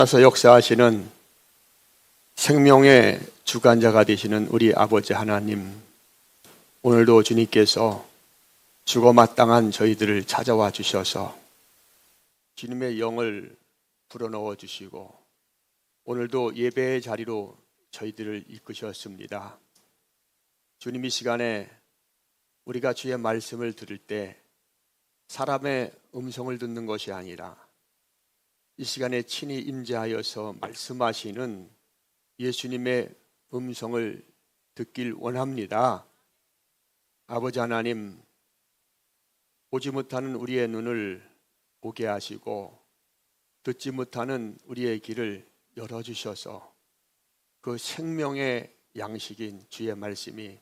살아서 역사하시는 생명의 주관자가 되시는 우리 아버지 하나님, 오늘도 주님께서 죽어 마땅한 저희들을 찾아와 주셔서 주님의 영을 불어넣어 주시고 오늘도 예배의 자리로 저희들을 이끄셨습니다. 주님, 이 시간에 우리가 주의 말씀을 들을 때 사람의 음성을 듣는 것이 아니라 이 시간에 친히 임재하여서 말씀하시는 예수님의 음성을 듣길 원합니다. 아버지 하나님, 보지 못하는 우리의 눈을 보게 하시고 듣지 못하는 우리의 귀를 열어주셔서 그 생명의 양식인 주의 말씀이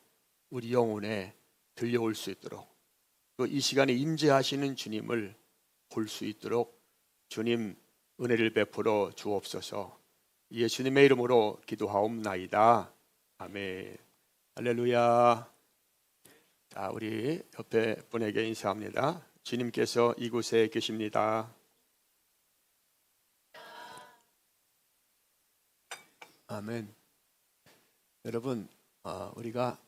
우리 영혼에 들려올 수 있도록, 그 이 시간에 임재하시는 주님을 볼 수 있도록 주님 은혜를 베풀어 주옵소서. 예수님의 이름으로 기도하옵나이다. 아멘. 할렐루야. 자, 우리 옆에 분에게 인사합니다. 주님께서 이곳에 계십니다. 아멘. 여러분, 우리가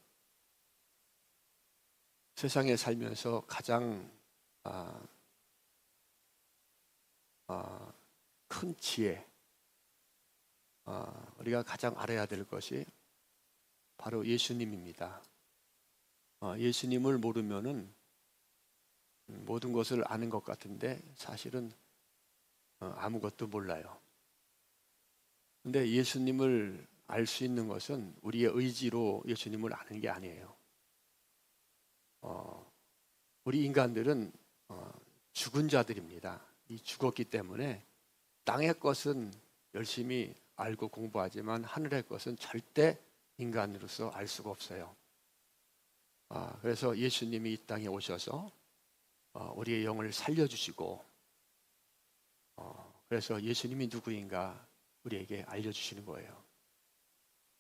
세상에 살면서 가장 큰 지혜, 우리가 가장 알아야 될 것이 바로 예수님입니다. 예수님을 모르면은 모든 것을 아는 것 같은데 사실은 아무것도 몰라요. 근데 예수님을 알 수 있는 것은 우리의 의지로 예수님을 아는 게 아니에요. 우리 인간들은 죽은 자들입니다. 이 죽었기 때문에 땅의 것은 열심히 알고 공부하지만 하늘의 것은 절대 인간으로서 알 수가 없어요. 그래서 예수님이 이 땅에 오셔서 우리의 영을 살려주시고, 그래서 예수님이 누구인가 우리에게 알려주시는 거예요.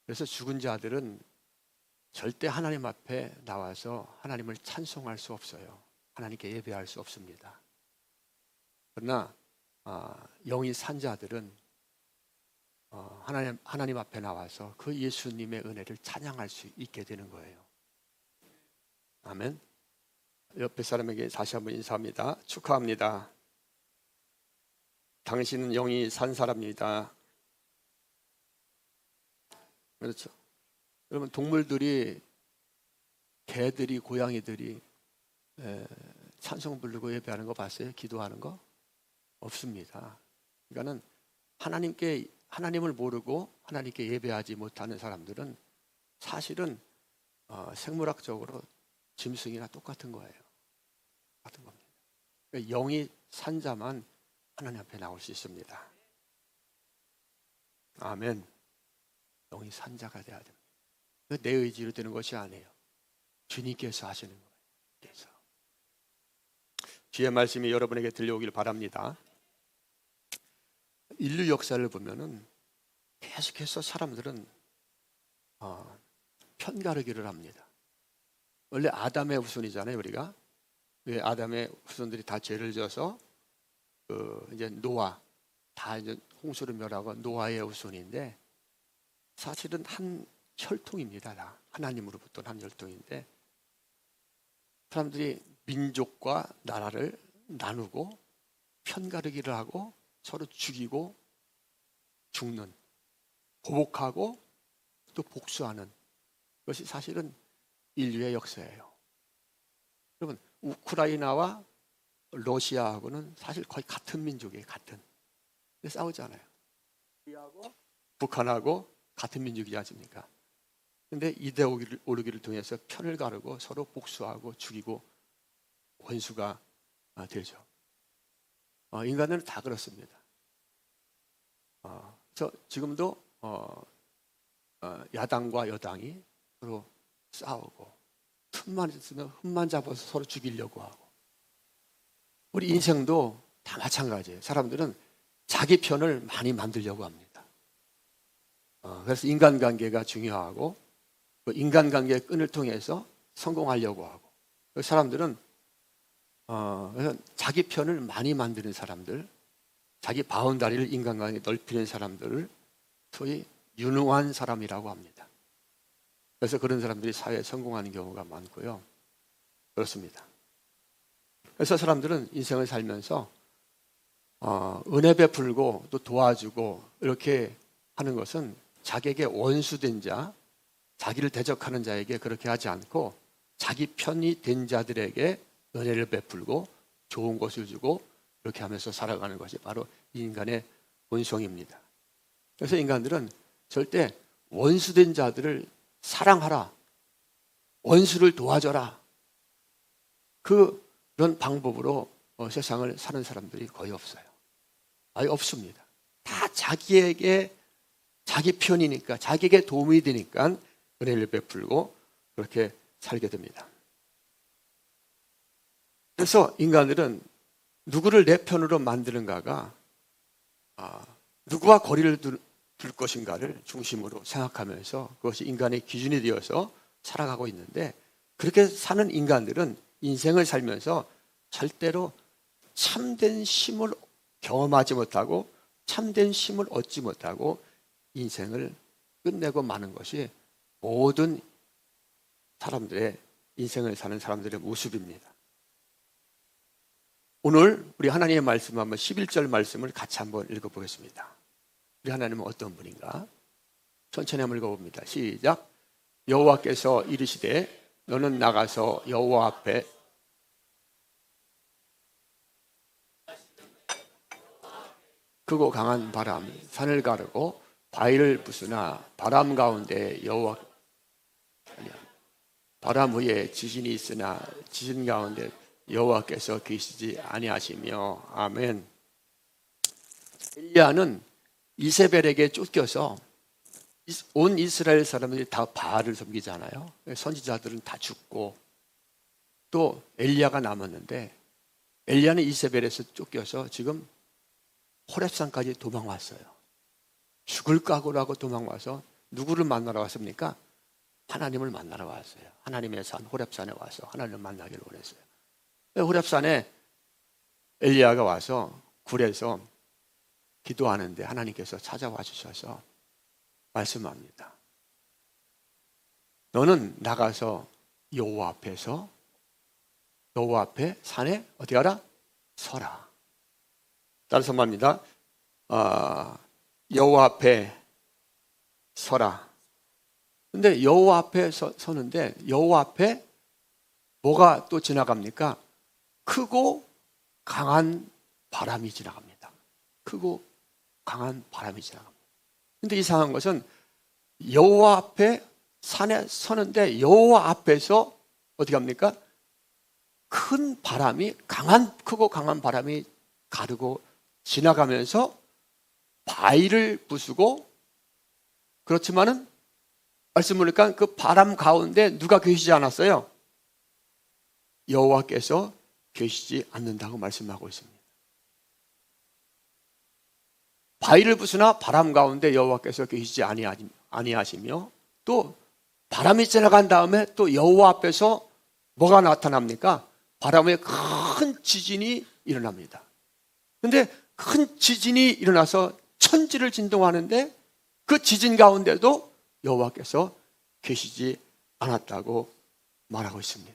그래서 죽은 자들은 절대 하나님 앞에 나와서 하나님을 찬송할 수 없어요. 하나님께 예배할 수 없습니다. 그러나 영이 산 자들은 하나님 앞에 나와서 그 예수님의 은혜를 찬양할 수 있게 되는 거예요. 아멘. 옆에 사람에게 다시 한번 인사합니다. 축하합니다. 당신은 영이 산 사람입니다. 그렇죠. 여러분, 동물들이, 개들이, 고양이들이 찬송 부르고 예배하는 거 봤어요? 기도하는 거? 없습니다. 그러니까는 하나님을 모르고 하나님께 예배하지 못하는 사람들은 사실은 생물학적으로 짐승이나 똑같은 거예요. 같은 겁니다. 그러니까 영이 산 자만 하나님 앞에 나올 수 있습니다. 아멘. 영이 산 자가 돼야 됩니다. 내 의지로 되는 것이 아니에요. 주님께서 하시는 거예요. 그래서 주의 말씀이 여러분에게 들려오길 바랍니다. 인류 역사를 보면은 계속해서 사람들은 편가르기를 합니다. 원래 아담의 후손이잖아요, 우리가. 왜 아담의 후손들이 다 죄를 져서 이제 노아, 다 이제 홍수를 멸하고 노아의 후손인데 사실은 한 혈통입니다. 다 하나님으로부터 한 혈통인데 사람들이 민족과 나라를 나누고 편가르기를 하고 서로 죽이고 죽는, 보복하고 또 복수하는 것이 사실은 인류의 역사예요. 여러분, 우크라이나와 러시아하고는 사실 거의 같은 민족이에요. 같은. 근데 싸우잖아요. 우리하고 북한하고 같은 민족이지 않습니까? 근데 이데올로기를 통해서 편을 가르고 서로 복수하고 죽이고 원수가 되죠. 인간은 다 그렇습니다. 지금도 야당과 여당이 서로 싸우고 틈만 있으면 흠만 잡아서 서로 죽이려고 하고, 우리 인생도 다 마찬가지예요. 사람들은 자기 편을 많이 만들려고 합니다. 그래서 인간관계가 중요하고 그 인간관계의 끈을 통해서 성공하려고 하고, 사람들은 그래서 자기 편을 많이 만드는 사람들, 자기 바운다리를 인간관계에 넓히는 사람들을 소위 유능한 사람이라고 합니다. 그래서 그런 사람들이 사회에 성공하는 경우가 많고요. 그렇습니다. 그래서 사람들은 인생을 살면서 은혜 베풀고 또 도와주고 이렇게 하는 것은 자기에게 원수된 자, 자기를 대적하는 자에게 그렇게 하지 않고 자기 편이 된 자들에게 은혜를 베풀고 좋은 것을 주고 그렇게 하면서 살아가는 것이 바로 인간의 본성입니다. 그래서 인간들은 절대 원수된 자들을 사랑하라, 원수를 도와줘라, 그런 방법으로 세상을 사는 사람들이 거의 없어요. 아예 없습니다. 다 자기에게, 자기 편이니까, 자기에게 도움이 되니까 은혜를 베풀고 그렇게 살게 됩니다. 그래서 인간들은 누구를 내 편으로 만드는가가 누구와 거리를 둘 것인가를 중심으로 생각하면서 그것이 인간의 기준이 되어서 살아가고 있는데, 그렇게 사는 인간들은 인생을 살면서 절대로 참된 쉼을 경험하지 못하고 참된 쉼을 얻지 못하고 인생을 끝내고 마는 것이 모든 사람들의, 인생을 사는 사람들의 모습입니다. 오늘 우리 하나님의 말씀 한번 11절 말씀을 같이 한번 읽어보겠습니다. 우리 하나님은 어떤 분인가? 천천히 한번 읽어봅니다. 시작. 여호와께서 이르시되 너는 나가서 여호와 앞에 크고 강한 바람, 산을 가르고 바위를 부수나 바람 가운데 바람 위에 지진이 있으나 지진 가운데 여호와께서 계시지 아니하시며. 아멘. 엘리야는 이세벨에게 쫓겨서 온 이스라엘 사람들이 다 바알을 섬기잖아요. 선지자들은 다 죽고 또 엘리야가 남았는데, 엘리야는 이세벨에서 쫓겨서 지금 호렙산까지 도망왔어요. 죽을 각오로 하고 도망와서 누구를 만나러 왔습니까? 하나님을 만나러 왔어요. 하나님의 산 호렙산에 와서 하나님을 만나기를 원했어요. 호렙산에 엘리야가 와서 굴에서 기도하는데 하나님께서 찾아와 주셔서 말씀합니다. 너는 나가서 여호와 앞에서, 여호와 앞에 산에 어디 가라? 서라. 따라서 말합니다. 여호와 앞에 서라. 근데 여호와 앞에 서는데 여호와 앞에 뭐가 또 지나갑니까? 크고 강한 바람이 지나갑니다. 크고 강한 바람이 지나갑니다. 근데 이상한 것은 여호와 앞에 산에 서는데 여호와 앞에서 어떻게 합니까? 큰 바람이, 크고 강한 바람이 가르고 지나가면서 바위를 부수고, 그렇지만은 말씀 보니까 그 바람 가운데 누가 계시지 않았어요? 여호와께서 계시지 않는다고 말씀하고 있습니다. 바위를 부수나 바람 가운데 여호와께서 계시지 아니하시며, 또 바람이 지나간 다음에 또 여호와 앞에서 뭐가 나타납니까? 바람에 큰 지진이 일어납니다. 근데 큰 지진이 일어나서 천지를 진동하는데 그 지진 가운데도 여호와께서 계시지 않았다고 말하고 있습니다.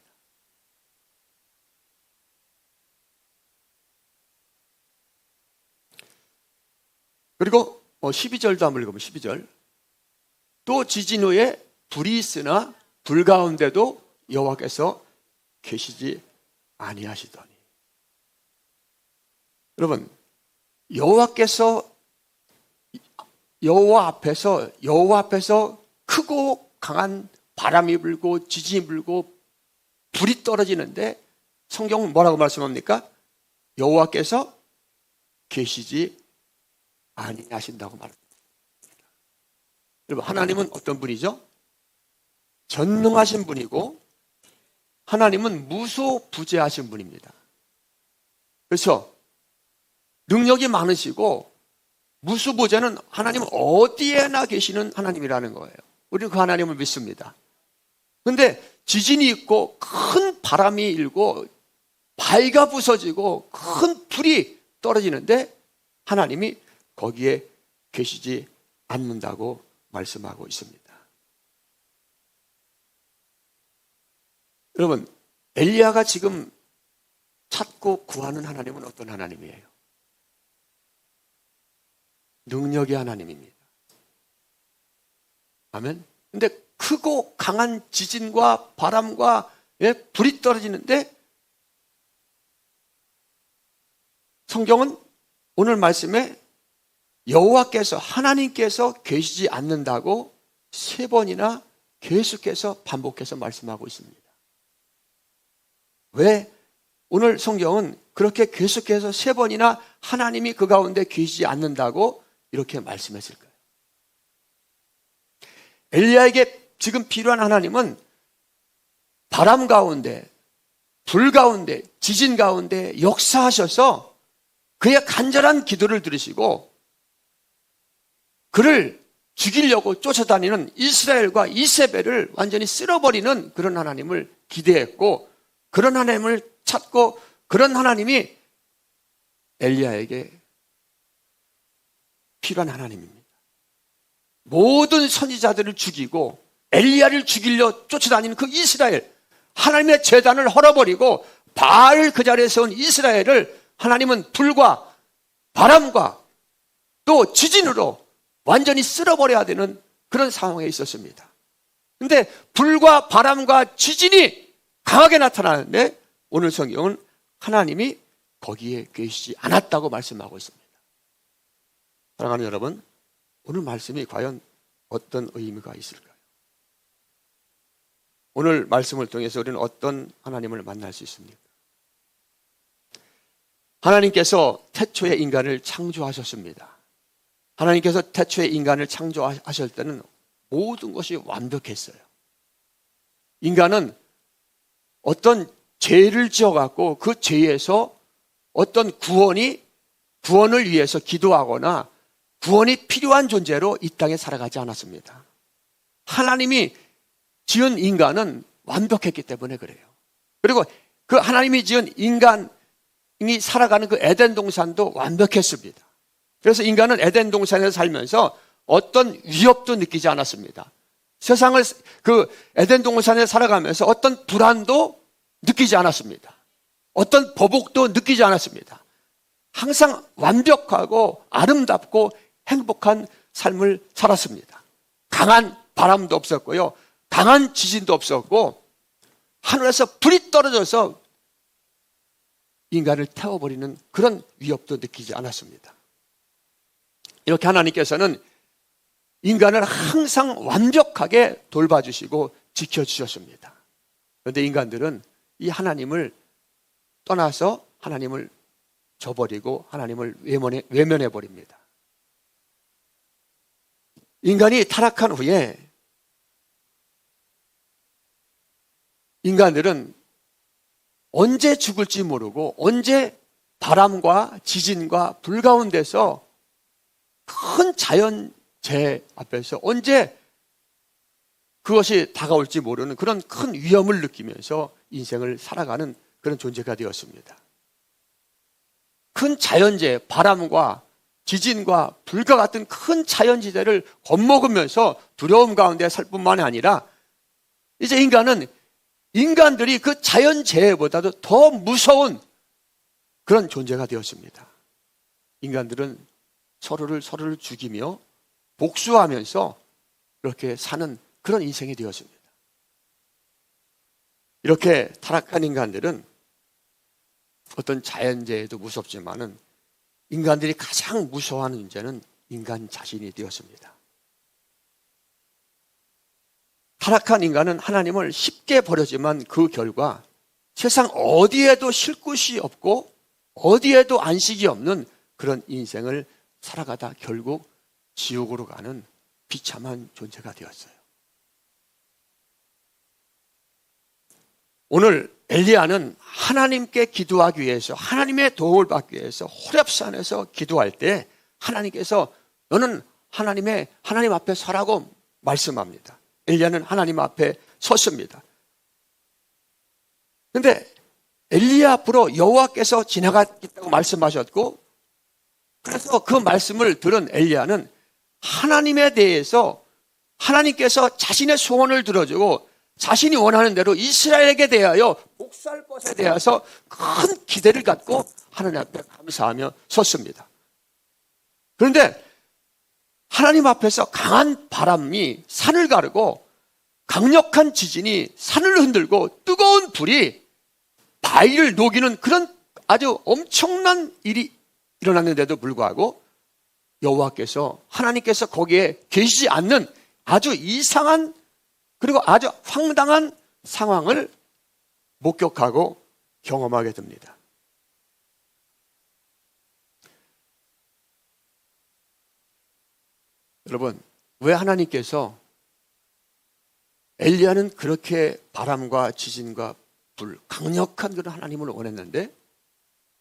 그리고 12절도 한번 읽어보면 12절. 또 지진 후에 불이 있으나 불 가운데도 여호와께서 계시지 아니하시더니. 여러분, 여호와 앞에서 크고 강한 바람이 불고 지진이 불고 불이 떨어지는데 성경은 뭐라고 말씀합니까? 여호와께서 계시지 아니하신다고 말합니다. 여러분, 하나님은 어떤 분이죠? 전능하신 분이고 하나님은 무소부재하신 분입니다. 그렇죠? 능력이 많으시고 무소부재는 하나님은 어디에나 계시는 하나님이라는 거예요. 우리는 그 하나님을 믿습니다. 그런데 지진이 있고 큰 바람이 일고 바위가 부서지고 큰 불이 떨어지는데 하나님이 거기에 계시지 않는다고 말씀하고 있습니다. 여러분, 엘리야가 지금 찾고 구하는 하나님은 어떤 하나님이에요? 능력의 하나님입니다. 아멘. 근데 크고 강한 지진과 바람과 불이 떨어지는데 성경은 오늘 말씀에 여호와께서 하나님께서 계시지 않는다고 3번이나 계속해서 반복해서 말씀하고 있습니다. 왜 오늘 성경은 그렇게 계속해서 3번이나 하나님이 그 가운데 계시지 않는다고 이렇게 말씀했을까요? 엘리야에게 지금 필요한 하나님은 바람 가운데, 불 가운데, 지진 가운데 역사하셔서 그의 간절한 기도를 들으시고 그를 죽이려고 쫓아다니는 이스라엘과 이세벨을 완전히 쓸어버리는 그런 하나님을 기대했고 그런 하나님을 찾고 그런 하나님이 엘리야에게 필요한 하나님입니다. 모든 선지자들을 죽이고 엘리야를 죽이려 쫓아다니는 그 이스라엘, 하나님의 제단을 헐어버리고 바알 그 자리에 세운 이스라엘을 하나님은 불과 바람과 또 지진으로 완전히 쓸어버려야 되는 그런 상황에 있었습니다. 그런데 불과 바람과 지진이 강하게 나타나는데 오늘 성경은 하나님이 거기에 계시지 않았다고 말씀하고 있습니다. 사랑하는 여러분, 오늘 말씀이 과연 어떤 의미가 있을까요? 오늘 말씀을 통해서 우리는 어떤 하나님을 만날 수 있습니까? 하나님께서 태초에 인간을 창조하셨습니다. 하나님께서 태초에 인간을 창조하실 때는 모든 것이 완벽했어요. 인간은 어떤 죄를 지어갖고 그 죄에서 어떤 구원을 위해서 기도하거나 구원이 필요한 존재로 이 땅에 살아가지 않았습니다. 하나님이 지은 인간은 완벽했기 때문에 그래요. 그리고 그 하나님이 지은 인간이 살아가는 그 에덴 동산도 완벽했습니다. 그래서 인간은 에덴 동산에서 살면서 어떤 위협도 느끼지 않았습니다. 세상을 그 에덴 동산에 살아가면서 어떤 불안도 느끼지 않았습니다. 어떤 보복도 느끼지 않았습니다. 항상 완벽하고 아름답고 행복한 삶을 살았습니다. 강한 바람도 없었고요. 강한 지진도 없었고 하늘에서 불이 떨어져서 인간을 태워버리는 그런 위협도 느끼지 않았습니다. 이렇게 하나님께서는 인간을 항상 완벽하게 돌봐주시고 지켜주셨습니다. 그런데 인간들은 이 하나님을 떠나서 하나님을 저버리고 하나님을 외면해버립니다. 인간이 타락한 후에 인간들은 언제 죽을지 모르고 언제 바람과 지진과 불 가운데서 큰 자연재해 앞에서 언제 그것이 다가올지 모르는 그런 큰 위험을 느끼면서 인생을 살아가는 그런 존재가 되었습니다. 큰 자연재해, 바람과 지진과 불과 같은 큰 자연지대를 겁먹으면서 두려움 가운데 살 뿐만 아니라 이제 인간들이 그 자연재해보다도 더 무서운 그런 존재가 되었습니다. 인간들은 서로를 죽이며 복수하면서 그렇게 사는 그런 인생이 되었습니다. 이렇게 타락한 인간들은 어떤 자연재해도 무섭지만은 인간들이 가장 무서워하는 문제는 인간 자신이 되었습니다. 타락한 인간은 하나님을 쉽게 버렸지만 그 결과 세상 어디에도 쉴 곳이 없고 어디에도 안식이 없는 그런 인생을 살아가다 결국 지옥으로 가는 비참한 존재가 되었어요. 오늘 엘리야는 하나님께 기도하기 위해서 하나님의 도움을 받기 위해서 호렙산에서 기도할 때 하나님께서 너는 하나님 앞에 서라고 말씀합니다. 엘리야는 하나님 앞에 섰습니다. 그런데 엘리야 앞으로 여호와께서 지나가겠다고 말씀하셨고 그래서 그 말씀을 들은 엘리야는 하나님에 대해서 하나님께서 자신의 소원을 들어주고 자신이 원하는 대로 이스라엘에게 대하여 복수할 것에 대해서 큰 기대를 갖고 하나님 앞에 감사하며 섰습니다. 그런데 하나님 앞에서 강한 바람이 산을 가르고 강력한 지진이 산을 흔들고 뜨거운 불이 바위를 녹이는 그런 아주 엄청난 일이 일어났는데도 불구하고 여호와께서 하나님께서 거기에 계시지 않는 아주 이상한 그리고 아주 황당한 상황을 목격하고 경험하게 됩니다. 여러분, 왜 하나님께서 엘리야는 그렇게 바람과 지진과 불, 강력한 그런 하나님을 원했는데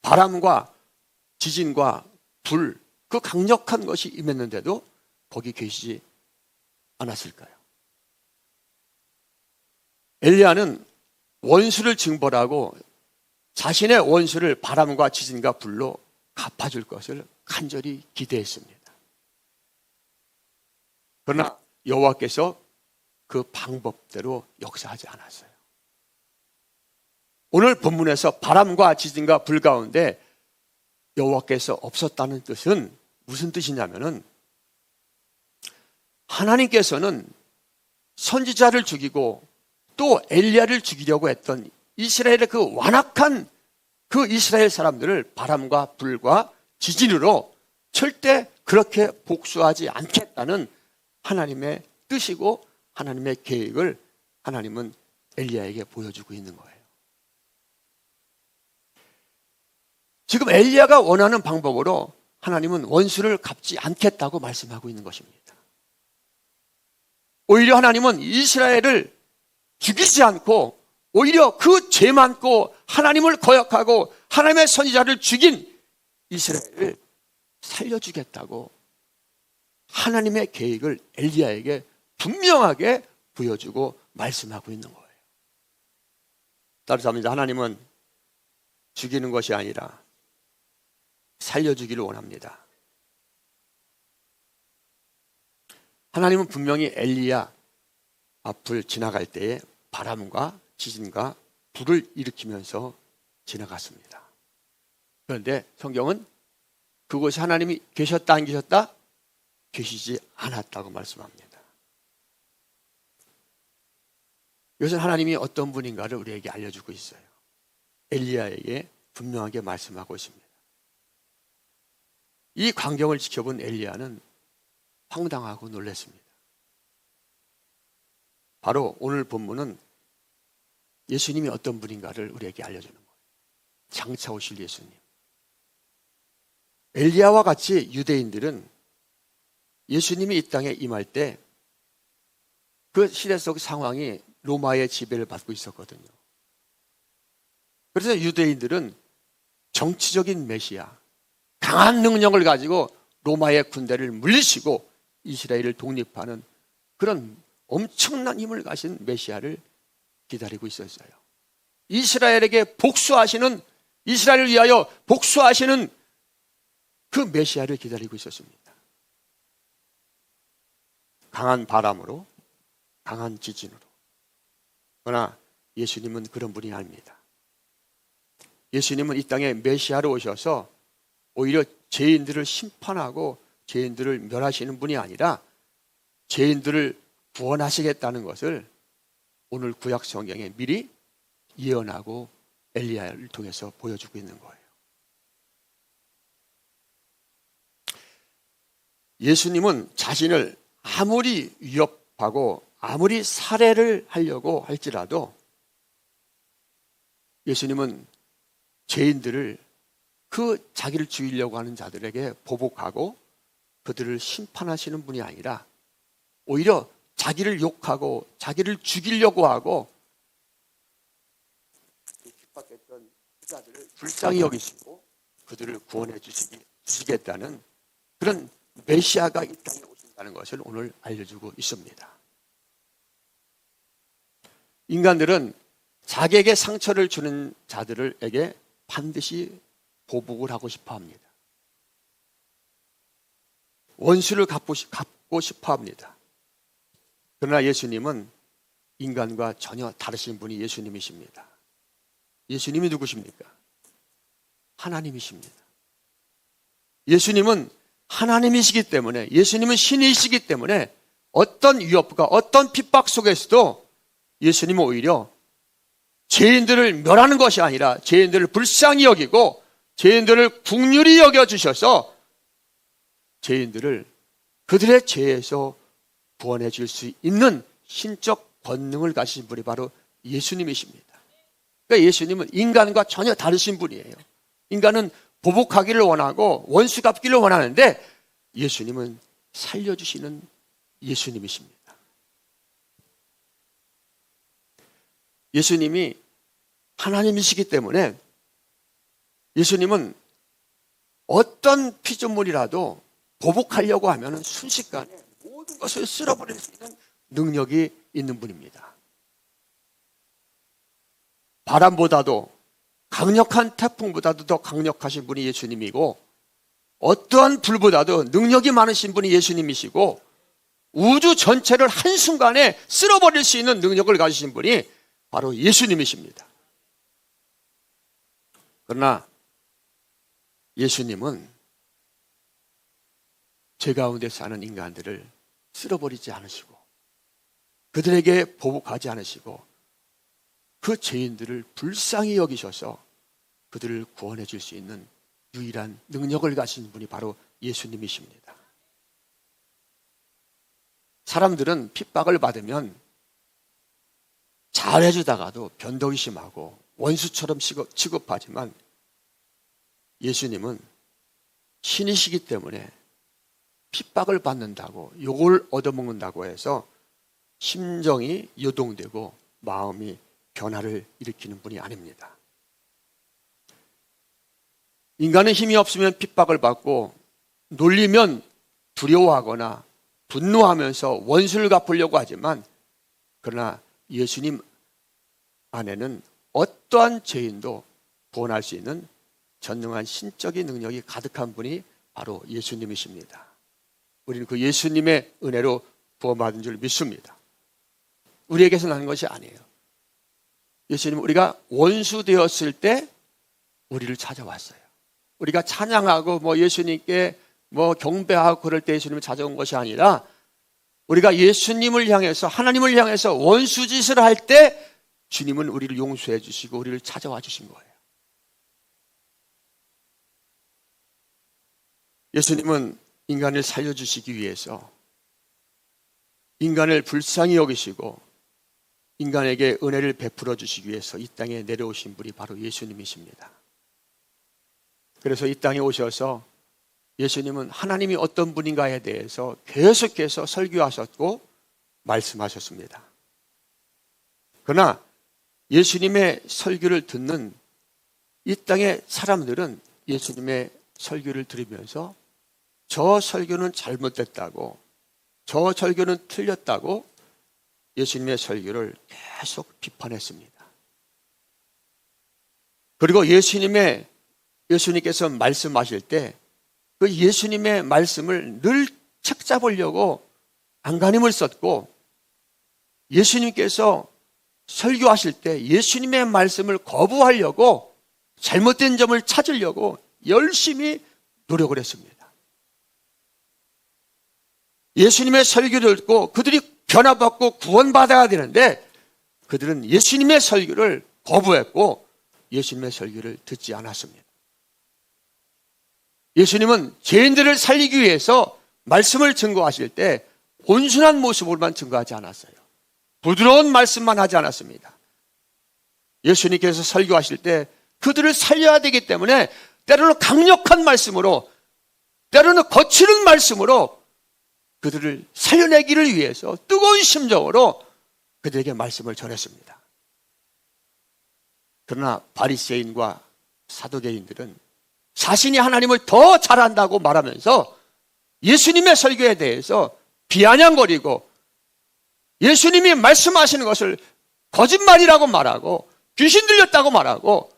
바람과 지진과 불, 그 강력한 것이 임했는데도 거기 계시지 않았을까요? 엘리야는 원수를 징벌하고 자신의 원수를 바람과 지진과 불로 갚아줄 것을 간절히 기대했습니다. 그러나 여호와께서 그 방법대로 역사하지 않았어요. 오늘 본문에서 바람과 지진과 불 가운데 여호와께서 없었다는 뜻은 무슨 뜻이냐면은 하나님께서는 선지자를 죽이고 또 엘리야를 죽이려고 했던 이스라엘의 그 완악한 그 이스라엘 사람들을 바람과 불과 지진으로 절대 그렇게 복수하지 않겠다는 하나님의 뜻이고 하나님의 계획을 하나님은 엘리야에게 보여주고 있는 거예요. 지금 엘리야가 원하는 방법으로 하나님은 원수를 갚지 않겠다고 말씀하고 있는 것입니다. 오히려 하나님은 이스라엘을 죽이지 않고 오히려 그 죄 많고 하나님을 거역하고 하나님의 선지자를 죽인 이스라엘을 살려주겠다고 하나님의 계획을 엘리야에게 분명하게 보여주고 말씀하고 있는 거예요. 따라서 하나님은 죽이는 것이 아니라 살려주기를 원합니다. 하나님은 분명히 엘리야 앞을 지나갈 때에 바람과 지진과 불을 일으키면서 지나갔습니다. 그런데 성경은 그곳에 하나님이 계셨다 안 계셨다? 계시지 않았다고 말씀합니다. 이것은 하나님이 어떤 분인가를 우리에게 알려주고 있어요. 엘리야에게 분명하게 말씀하고 있습니다. 이 광경을 지켜본 엘리야는 황당하고 놀랐습니다. 바로 오늘 본문은 예수님이 어떤 분인가를 우리에게 알려주는 거예요. 장차 오실 예수님. 엘리야와 같이 유대인들은 예수님이 이 땅에 임할 때 그 시대 속 상황이 로마의 지배를 받고 있었거든요. 그래서 유대인들은 정치적인 메시아, 강한 능력을 가지고 로마의 군대를 물리치고 이스라엘을 독립하는 그런 엄청난 힘을 가진 메시아를 기다리고 있었어요. 이스라엘에게 복수하시는, 이스라엘을 위하여 복수하시는 그 메시아를 기다리고 있었습니다. 강한 바람으로, 강한 지진으로. 그러나 예수님은 그런 분이 아닙니다. 예수님은 이 땅에 메시아로 오셔서 오히려 죄인들을 심판하고 죄인들을 멸하시는 분이 아니라 죄인들을 구원하시겠다는 것을 오늘 구약 성경에 미리 예언하고 엘리야를 통해서 보여주고 있는 거예요. 예수님은 자신을 아무리 위협하고 아무리 살해를 하려고 할지라도 예수님은 죄인들을 그 자기를 죽이려고 하는 자들에게 보복하고 그들을 심판하시는 분이 아니라 오히려 자기를 욕하고 자기를 죽이려고 하고 핍박했던 자들을 불쌍히 여기시고 그들을 구원해 주시겠다는 그런 메시아가 이 땅에 오신다는 것을 오늘 알려주고 있습니다. 인간들은 자기에게 상처를 주는 자들에게 반드시 보복을 하고 싶어 합니다. 원수를 갚고 싶어 합니다. 그러나 예수님은 인간과 전혀 다르신 분이 예수님이십니다. 예수님이 누구십니까? 하나님이십니다. 예수님은 하나님이시기 때문에, 예수님은 신이시기 때문에 어떤 위협과 어떤 핍박 속에서도 예수님은 오히려 죄인들을 멸하는 것이 아니라 죄인들을 불쌍히 여기고 죄인들을 긍휼히 여겨주셔서 죄인들을 그들의 죄에서 구원해 줄 수 있는 신적 권능을 가진 분이 바로 예수님이십니다. 그러니까 예수님은 인간과 전혀 다르신 분이에요. 인간은 보복하기를 원하고 원수 갚기를 원하는데 예수님은 살려주시는 예수님이십니다. 예수님이 하나님이시기 때문에 예수님은 어떤 피조물이라도 보복하려고 하면 순식간에 모든 것을 쓸어버릴 수 있는 능력이 있는 분입니다. 바람보다도 강력한 태풍보다도 더 강력하신 분이 예수님이고 어떠한 불보다도 능력이 많으신 분이 예수님이시고 우주 전체를 한순간에 쓸어버릴 수 있는 능력을 가지신 분이 바로 예수님이십니다. 그러나 예수님은 죄 가운데 사는 인간들을 쓸어버리지 않으시고 그들에게 보복하지 않으시고 그 죄인들을 불쌍히 여기셔서 그들을 구원해 줄 수 있는 유일한 능력을 가진 분이 바로 예수님이십니다. 사람들은 핍박을 받으면 잘해주다가도 변덕이 심하고 원수처럼 취급하지만 예수님은 신이시기 때문에 핍박을 받는다고 욕을 얻어먹는다고 해서 심정이 요동되고 마음이 변화를 일으키는 분이 아닙니다. 인간은 힘이 없으면 핍박을 받고 놀리면 두려워하거나 분노하면서 원수를 갚으려고 하지만 그러나 예수님 안에는 어떠한 죄인도 구원할 수 있는 전능한 신적인 능력이 가득한 분이 바로 예수님이십니다. 우리는 그 예수님의 은혜로 구원받은 줄 믿습니다. 우리에게서 나는 것이 아니에요. 예수님, 우리가 원수 되었을 때 우리를 찾아왔어요. 우리가 찬양하고 예수님께 경배하고 그럴 때 예수님을 찾아온 것이 아니라 우리가 예수님을 향해서 하나님을 향해서 원수짓을 할 때 주님은 우리를 용서해 주시고 우리를 찾아와 주신 거예요. 예수님은 인간을 살려주시기 위해서 인간을 불쌍히 여기시고 인간에게 은혜를 베풀어 주시기 위해서 이 땅에 내려오신 분이 바로 예수님이십니다. 그래서 이 땅에 오셔서 예수님은 하나님이 어떤 분인가에 대해서 계속해서 설교하셨고 말씀하셨습니다. 그러나 예수님의 설교를 듣는 이 땅의 사람들은 예수님의 설교를 들으면서 저 설교는 잘못됐다고, 저 설교는 틀렸다고 예수님의 설교를 계속 비판했습니다. 그리고 예수님께서 말씀하실 때 그 예수님의 말씀을 늘 책 잡으려고 안간힘을 썼고 예수님께서 설교하실 때 예수님의 말씀을 거부하려고 잘못된 점을 찾으려고 열심히 노력을 했습니다. 예수님의 설교를 듣고 그들이 변화받고 구원받아야 되는데 그들은 예수님의 설교를 거부했고 예수님의 설교를 듣지 않았습니다. 예수님은 죄인들을 살리기 위해서 말씀을 증거하실 때 온순한 모습으로만 증거하지 않았어요. 부드러운 말씀만 하지 않았습니다. 예수님께서 설교하실 때 그들을 살려야 되기 때문에 때로는 강력한 말씀으로, 때로는 거칠은 말씀으로 그들을 살려내기를 위해서 뜨거운 심정으로 그들에게 말씀을 전했습니다. 그러나 바리새인과 사두개인들은 자신이 하나님을 더 잘한다고 말하면서 예수님의 설교에 대해서 비아냥거리고 예수님이 말씀하시는 것을 거짓말이라고 말하고 귀신 들렸다고 말하고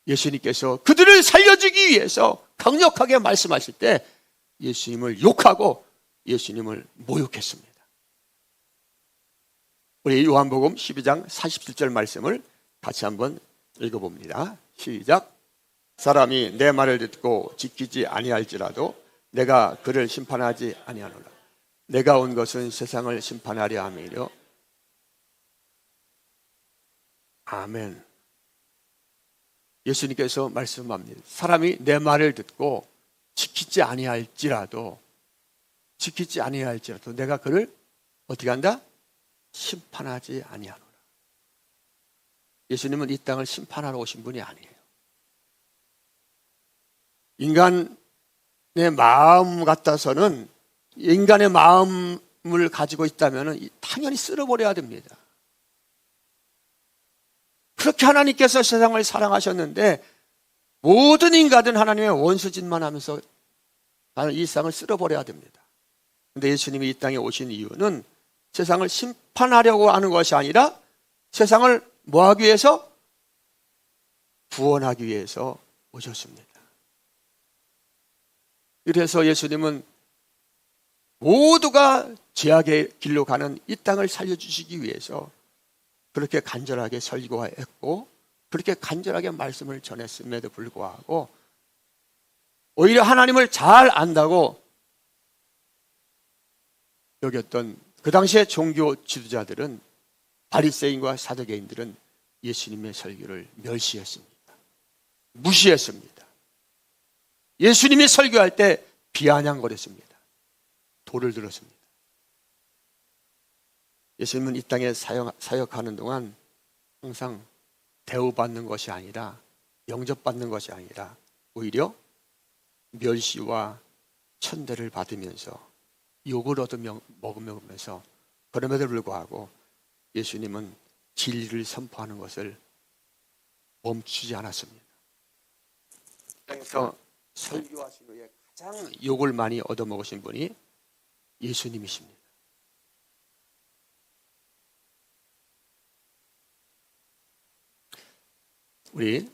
예수님께서 그들을 살려주기 위해서 강력하게 말씀하실 때 예수님을 욕하고 예수님을 모욕했습니다. 우리 요한복음 12장 47절 말씀을 같이 한번 읽어봅니다. 시작. 사람이 내 말을 듣고 지키지 아니할지라도 내가 그를 심판하지 아니하노라. 내가 온 것은 세상을 심판하려 함이요. 아멘. 예수님께서 말씀합니다. 사람이 내 말을 듣고 지키지 아니할지라도 내가 그를 어떻게 한다? 심판하지 아니하노라. 예수님은 이 땅을 심판하러 오신 분이 아니에요. 인간의 마음 같아서는, 인간의 마음을 가지고 있다면 당연히 쓸어버려야 됩니다. 그렇게 하나님께서 세상을 사랑하셨는데 모든 인간은 하나님의 원수짓만 하면서 나는 이 세상을 쓸어버려야 됩니다. 그런데 예수님이 이 땅에 오신 이유는 세상을 심판하려고 하는 것이 아니라 세상을 뭐하기 위해서? 구원하기 위해서 오셨습니다. 그래서 예수님은 모두가 죄악의 길로 가는 이 땅을 살려주시기 위해서 그렇게 간절하게 설교했고 그렇게 간절하게 말씀을 전했음에도 불구하고 오히려 하나님을 잘 안다고 여겼던 그 당시의 종교 지도자들은, 바리새인과 사두개인들은 예수님의 설교를 멸시했습니다. 무시했습니다. 예수님이 설교할 때 비아냥거렸습니다. 돌을 들었습니다. 예수님은 이 땅에 사역하는 동안 항상 대우받는 것이 아니라, 영접받는 것이 아니라 오히려 멸시와 천대를 받으면서 욕을 얻으면서, 그럼에도 불구하고 예수님은 진리를 선포하는 것을 멈추지 않았습니다. 그래서 설교하신 후에 가장 욕을 많이 얻어먹으신 분이 예수님이십니다. 우리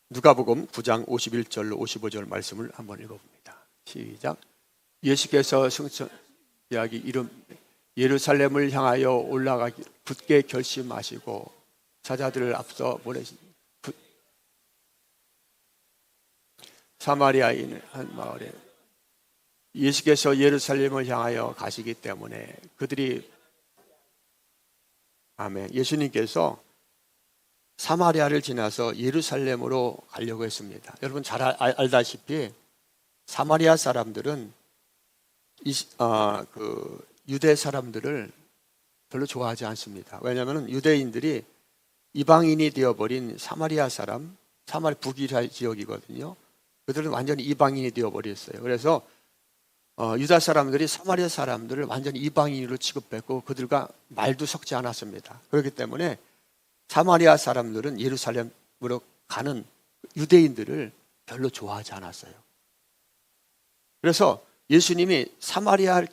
누가복음 9장 51절로 55절 말씀을 한번 읽어봅니다. 시작. 예수께서 승천하기 이름 예루살렘을 향하여 올라가기 굳게 결심하시고 사자들을 앞서 보내신 사마리아인 한 마을에 예수께서 예루살렘을 향하여 가시기 때문에 그들이, 아멘, 예수님께서 사마리아를 지나서 예루살렘으로 가려고 했습니다. 여러분 잘 알다시피 사마리아 사람들은 유대 사람들을 별로 좋아하지 않습니다. 왜냐하면 유대인들이 이방인이 되어버린 사마리아 사람, 사마리 북이스라엘 지역이거든요. 그들은 완전히 이방인이 되어버렸어요. 그래서 유다 사람들이 사마리아 사람들을 완전히 이방인으로 취급했고 그들과 말도 섞지 않았습니다. 그렇기 때문에 사마리아 사람들은 예루살렘으로 가는 유대인들을 별로 좋아하지 않았어요. 그래서 예수님이 사마리아를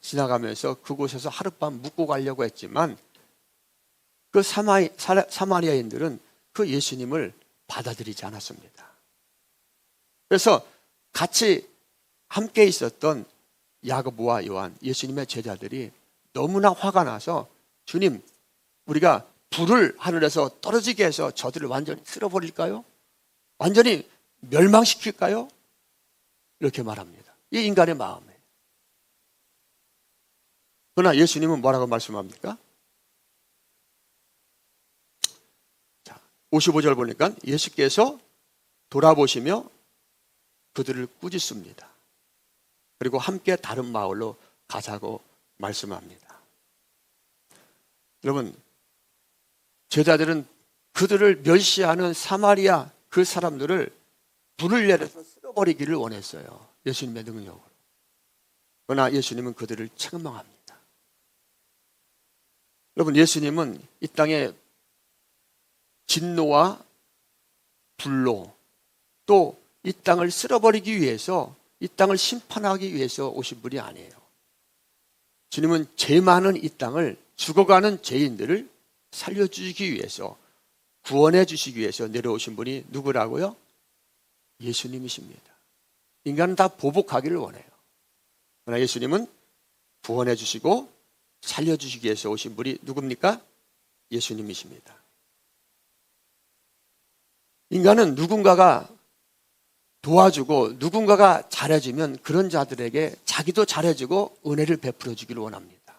지나가면서 그곳에서 하룻밤 묵고 가려고 했지만 그 사마리아인들은 그 예수님을 받아들이지 않았습니다. 그래서 같이 함께 있었던 야고보와 요한, 예수님의 제자들이 너무나 화가 나서, 주님, 우리가 불을 하늘에서 떨어지게 해서 저들을 완전히 쓸어버릴까요? 완전히 멸망시킬까요? 이렇게 말합니다. 이 인간의 마음이에요. 그러나 예수님은 뭐라고 말씀합니까? 자, 55절 보니까 예수께서 돌아보시며 그들을 꾸짖습니다. 그리고 함께 다른 마을로 가자고 말씀합니다. 여러분, 제자들은 그들을 멸시하는 사마리아 그 사람들을 불을 내려서 쓸어버리기를 원했어요. 예수님의 능력으로. 그러나 예수님은 그들을 책망합니다. 여러분, 예수님은 이 땅에 진노와 불로 또 이 땅을 쓸어버리기 위해서, 이 땅을 심판하기 위해서 오신 분이 아니에요. 주님은 죄 많은 이 땅을, 죽어가는 죄인들을 살려주시기 위해서, 구원해 주시기 위해서 내려오신 분이 누구라고요? 예수님이십니다. 인간은 다 보복하기를 원해요. 그러나 예수님은 구원해 주시고 살려주시기 위해서 오신 분이 누굽니까? 예수님이십니다. 인간은 누군가가 도와주고 누군가가 잘해주면 그런 자들에게 자기도 잘해주고 은혜를 베풀어 주기를 원합니다.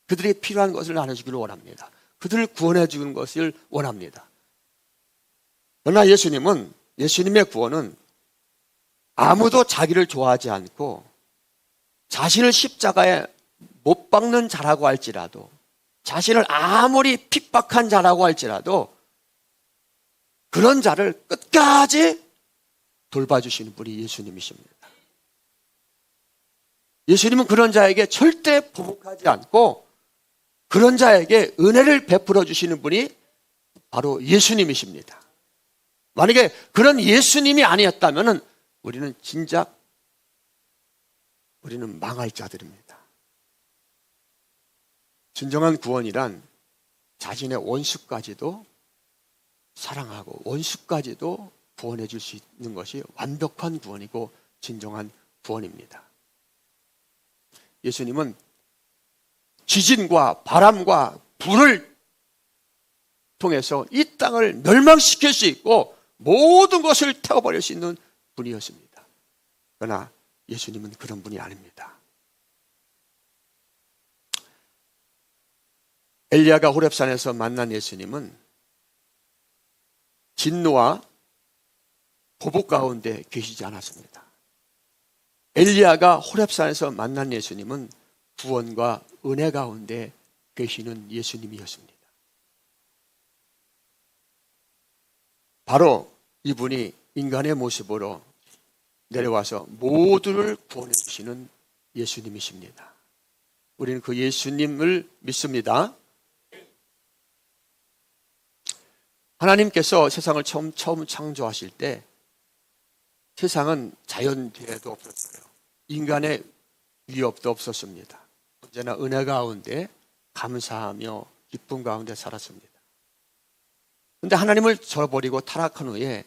그들에게 필요한 것을 나눠주기를 원합니다. 그들을 구원해 주는 것을 원합니다. 그러나 예수님의 구원은 아무도 자기를 좋아하지 않고 자신을 십자가에 못 박는 자라고 할지라도, 자신을 아무리 핍박한 자라고 할지라도 그런 자를 끝까지 돌봐주시는 분이 예수님이십니다. 예수님은 그런 자에게 절대 보복하지 않고 그런 자에게 은혜를 베풀어 주시는 분이 바로 예수님이십니다. 만약에 그런 예수님이 아니었다면 우리는 망할 자들입니다. 진정한 구원이란 자신의 원수까지도 사랑하고 원수까지도 구원해 줄 수 있는 것이 완벽한 구원이고 진정한 구원입니다. 예수님은 지진과 바람과 불을 통해서 이 땅을 멸망시킬 수 있고 모든 것을 태워버릴 수 있는 분이었습니다. 그러나 예수님은 그런 분이 아닙니다. 엘리야가 호렙산에서 만난 예수님은 진노와 보복 가운데 계시지 않았습니다. 엘리야가 호렙산에서 만난 예수님은 구원과 은혜 가운데 계시는 예수님이었습니다. 바로 이분이 인간의 모습으로 내려와서 모두를 구원해 주시는 예수님이십니다. 우리는 그 예수님을 믿습니다. 하나님께서 세상을 처음 창조하실 때 세상은 자연재해도 없었어요. 인간의 위협도 없었습니다. 언제나 은혜 가운데 감사하며 기쁨 가운데 살았습니다. 그런데 하나님을 저버리고 타락한 후에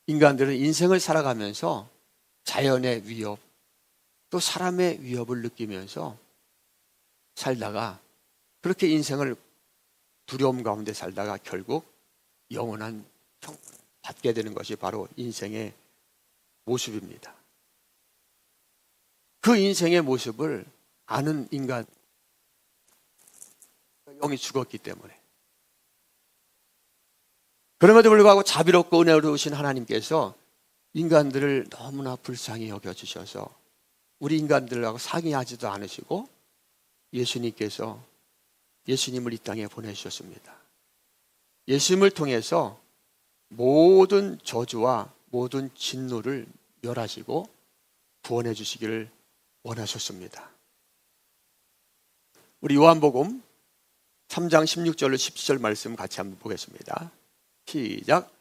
인간들은 인생을 살아가면서 자연의 위협 또 사람의 위협을 느끼면서 살다가 그렇게 인생을 두려움 가운데 살다가 결국 영원한 평판을 받게 되는 것이 바로 인생의 모습입니다. 그 인생의 모습을 아는 인간, 영이 죽었기 때문에. 그럼에도 불구하고 자비롭고 은혜로우신 하나님께서 인간들을 너무나 불쌍히 여겨주셔서 우리 인간들하고 상의하지도 않으시고 예수님께서 예수님을 이 땅에 보내주셨습니다. 예수님을 통해서 모든 저주와 모든 진노를 멸하시고 구원해 주시기를 원하셨습니다. 우리 요한복음 3장 16절로 17절 말씀 같이 한번 보겠습니다. 시작.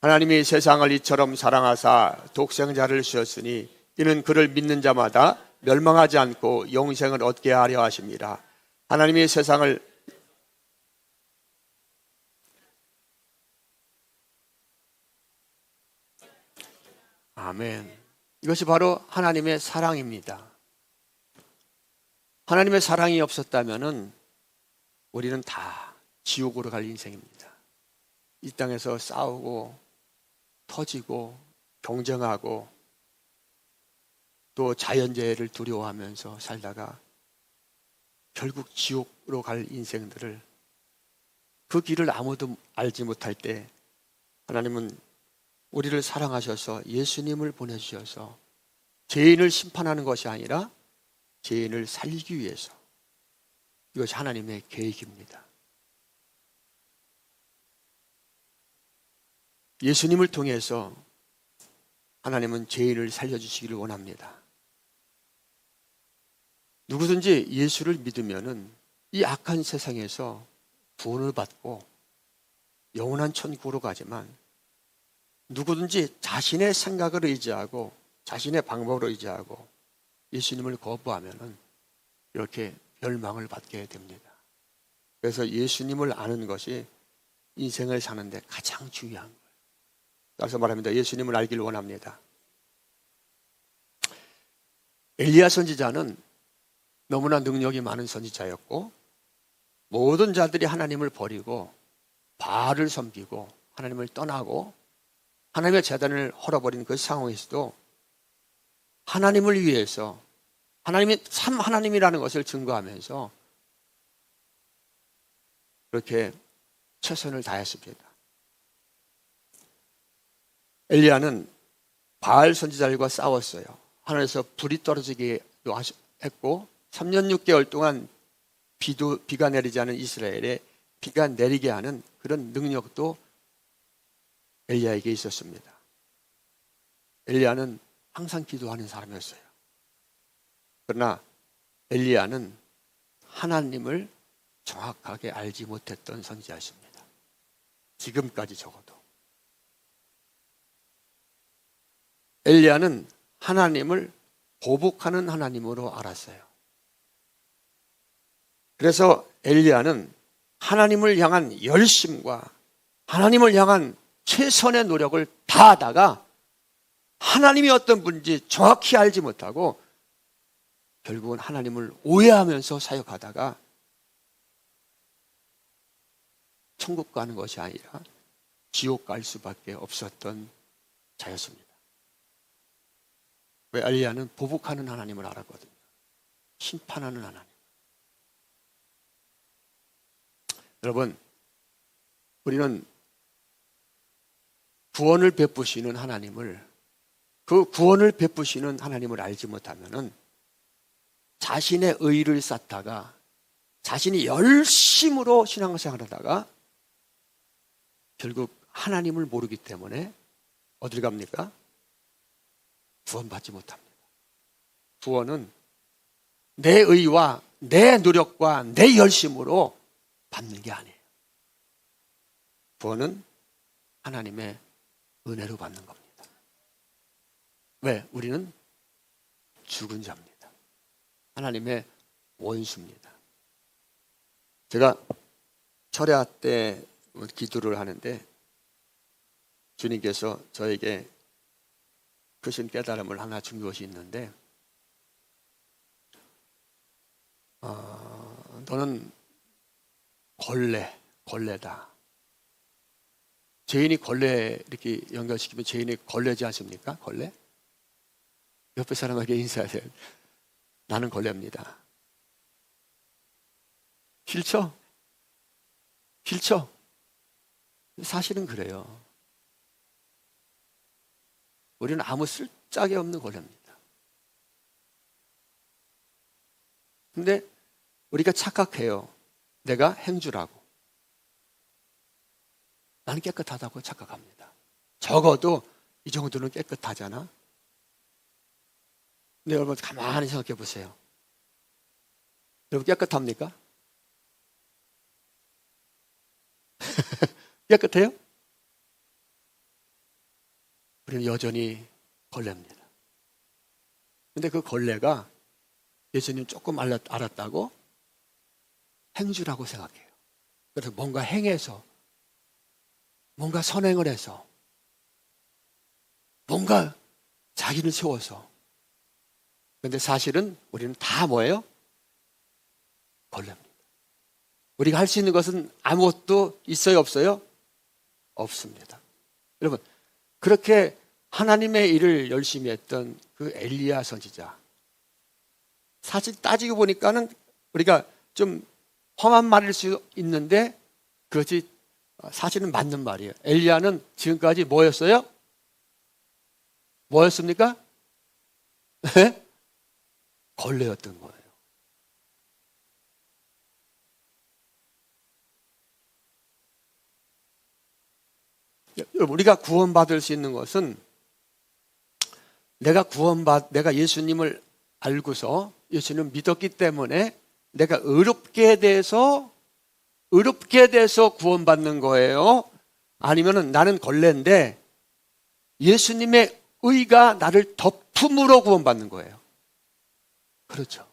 하나님이 세상을 이처럼 사랑하사 독생자를 주셨으니 이는 그를 믿는 자마다 멸망하지 않고 영생을 얻게 하려 하십니다. 하나님이 세상을 아멘. 이것이 바로 하나님의 사랑입니다. 하나님의 사랑이 없었다면 우리는 다 지옥으로 갈 인생입니다. 이 땅에서 싸우고 터지고 경쟁하고 또 자연재해를 두려워하면서 살다가 결국 지옥으로 갈 인생들을 그 길을 아무도 알지 못할 때 하나님은 우리를 사랑하셔서 예수님을 보내주셔서 죄인을 심판하는 것이 아니라 죄인을 살리기 위해서 이것이 하나님의 계획입니다. 예수님을 통해서 하나님은 죄인을 살려주시기를 원합니다. 누구든지 예수를 믿으면은 이 악한 세상에서 구원을 받고 영원한 천국으로 가지만 누구든지 자신의 생각을 의지하고 자신의 방법을 의지하고 예수님을 거부하면은 이렇게 멸망을 받게 됩니다. 그래서 예수님을 아는 것이 인생을 사는데 가장 중요한 거예요. 따라서 말합니다. 예수님을 알기를 원합니다. 엘리야 선지자는 너무나 능력이 많은 선지자였고 모든 자들이 하나님을 버리고 바알을 섬기고 하나님을 떠나고 하나님의 제단을 헐어버린 그 상황에서도 하나님을 위해서 하나님이 참 하나님이라는 것을 증거하면서 그렇게 최선을 다했습니다. 엘리야는 바알 선지자들과 싸웠어요. 하늘에서 불이 떨어지기도 했고 3년 6개월 동안 비가 내리지 않은 이스라엘에 비가 내리게 하는 그런 능력도 엘리야에게 있었습니다. 엘리야는 항상 기도하는 사람이었어요. 그러나 엘리야는 하나님을 정확하게 알지 못했던 선지자였습니다. 지금까지 적어도. 엘리야는 하나님을 보복하는 하나님으로 알았어요. 그래서 엘리야는 하나님을 향한 열심과 하나님을 향한 최선의 노력을 다하다가 하나님이 어떤 분인지 정확히 알지 못하고 결국은 하나님을 오해하면서 사역하다가 천국 가는 것이 아니라 지옥 갈 수밖에 없었던 자였습니다. 왜? 엘리야는 보복하는 하나님을 알았거든요. 심판하는 하나님. 여러분, 우리는 구원을 베푸시는 하나님을, 그 구원을 베푸시는 하나님을 알지 못하면은 자신의 의를 쌓다가 자신이 열심으로 신앙생활을 하다가 결국 하나님을 모르기 때문에 어딜 갑니까? 구원받지 못합니다. 구원은 내 의와 내 노력과 내 열심으로 받는 게 아니에요. 구원은 하나님의 은혜로 받는 겁니다. 왜? 우리는 죽은 자입니다. 하나님의 원수입니다. 제가 철야 때 기도를 하는데 주님께서 저에게 크신 깨달음을 하나 준 것이 있는데 너는 걸레다. 죄인이 걸레 이렇게 연결시키면 죄인이 걸레지 않습니까? 걸레? 옆에 사람에게 인사하세요. 나는 걸레입니다. 싫죠? 싫죠? 사실은 그래요. 우리는 아무 쓸짝이 없는 걸레입니다. 근데 우리가 착각해요. 내가 행주라고. 나는 깨끗하다고 착각합니다. 적어도 이 정도는 깨끗하잖아. 근데 여러분 가만히 생각해 보세요. 여러분 깨끗합니까? 깨끗해요? 우리는 여전히 걸레입니다. 근데 그 걸레가 예수님 조금 알았다고 행주라고 생각해요. 그래서 뭔가 행해서, 뭔가 선행을 해서, 뭔가 자기를 세워서. 그런데 사실은 우리는 다 뭐예요? 걸레입니다. 우리가 할 수 있는 것은 아무것도 있어요, 없어요? 없습니다. 여러분, 그렇게 하나님의 일을 열심히 했던 그 엘리야 선지자, 사실 따지고 보니까는 우리가 좀 험한 말일 수 있는데 그것이 사실은 맞는 말이에요. 엘리야는 지금까지 뭐였어요? 뭐였습니까? 네? 걸레였던 거예요. 우리가 구원받을 수 있는 것은 내가 예수님을 알고서 예수님을 믿었기 때문에 내가 의롭게 돼서 구원받는 거예요? 아니면은 나는 걸레인데 예수님의 의가 나를 덮음으로 구원받는 거예요? 그렇죠.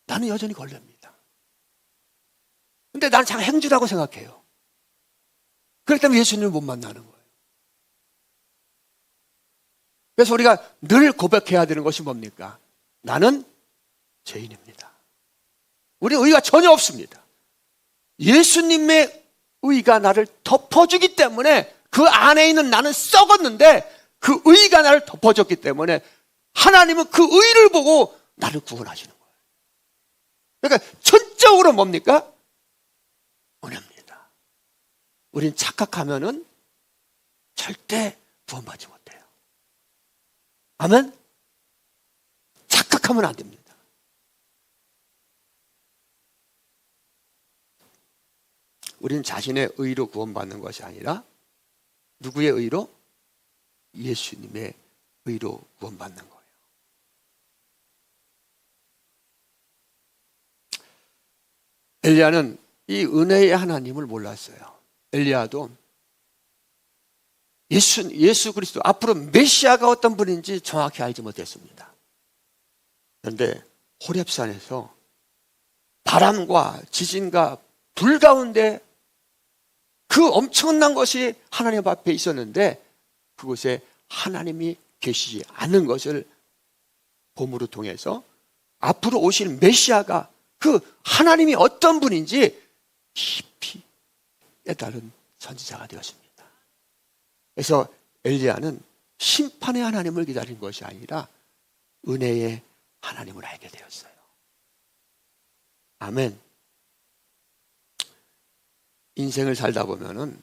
나는 여전히 걸레입니다. 근데 나는 참 행주라고 생각해요. 그렇기 때문에 예수님을 못 만나는 거예요. 그래서 우리가 늘 고백해야 되는 것이 뭡니까? 나는 죄인입니다. 우리 의가 전혀 없습니다. 예수님의 의가 나를 덮어주기 때문에 그 안에 있는 나는 썩었는데 그 의가 나를 덮어줬기 때문에 하나님은 그 의를 보고 나를 구원하시는 거예요. 그러니까 전적으로 뭡니까? 은혜입니다. 우린 착각하면은 절대 구원받지 못해요. 아멘? 착각하면 안 됩니다. 우리는 자신의 의로 구원받는 것이 아니라 누구의 의로? 예수님의 의로 구원받는 거예요. 엘리야는 이 은혜의 하나님을 몰랐어요. 엘리야도 예수 그리스도 앞으로 메시아가 어떤 분인지 정확히 알지 못했습니다. 그런데 호렙산에서 바람과 지진과 불 가운데 그 엄청난 것이 하나님 앞에 있었는데 그곳에 하나님이 계시지 않는 것을 봄으로 통해서 앞으로 오실 메시아가 그 하나님이 어떤 분인지 깊이 깨달은 선지자가 되었습니다. 그래서 엘리야는 심판의 하나님을 기다린 것이 아니라 은혜의 하나님을 알게 되었어요. 아멘. 인생을 살다 보면은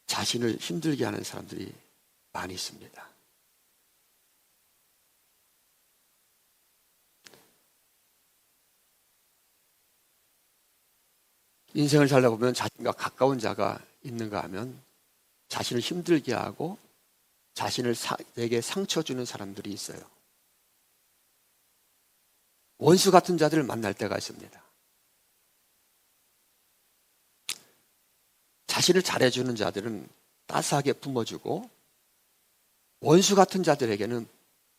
자신을 힘들게 하는 사람들이 많이 있습니다. 인생을 살다 보면 자신과 가까운 자가 있는가 하면 자신을 힘들게 하고 자신에게 상처 주는 사람들이 있어요. 원수 같은 자들을 만날 때가 있습니다. 자신을 잘해주는 자들은 따스하게 품어주고 원수 같은 자들에게는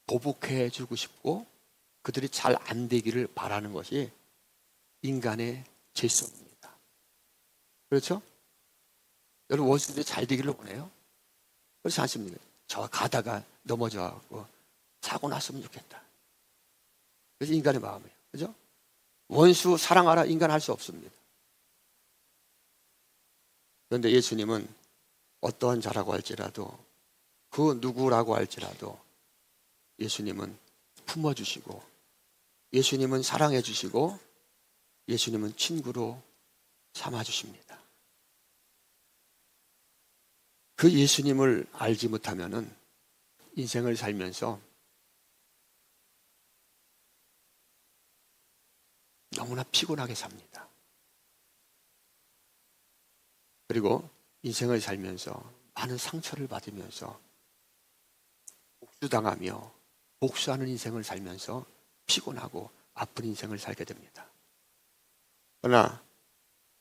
보복해주고 싶고 그들이 잘 안 되기를 바라는 것이 인간의 질서입니다. 그렇죠? 여러분 원수들이 잘 되기를 원해요? 그렇지 않습니까? 저 가다가 넘어져갖고 사고 났으면 좋겠다. 그래서 인간의 마음이에요. 그죠? 원수 사랑하라 인간 할 수 없습니다. 그런데 예수님은 어떠한 자라고 할지라도 그 누구라고 할지라도 예수님은 품어주시고 예수님은 사랑해주시고 예수님은 친구로 삼아주십니다. 그 예수님을 알지 못하면은 인생을 살면서 너무나 피곤하게 삽니다. 그리고 인생을 살면서 많은 상처를 받으면서 복수당하며 복수하는 인생을 살면서 피곤하고 아픈 인생을 살게 됩니다. 그러나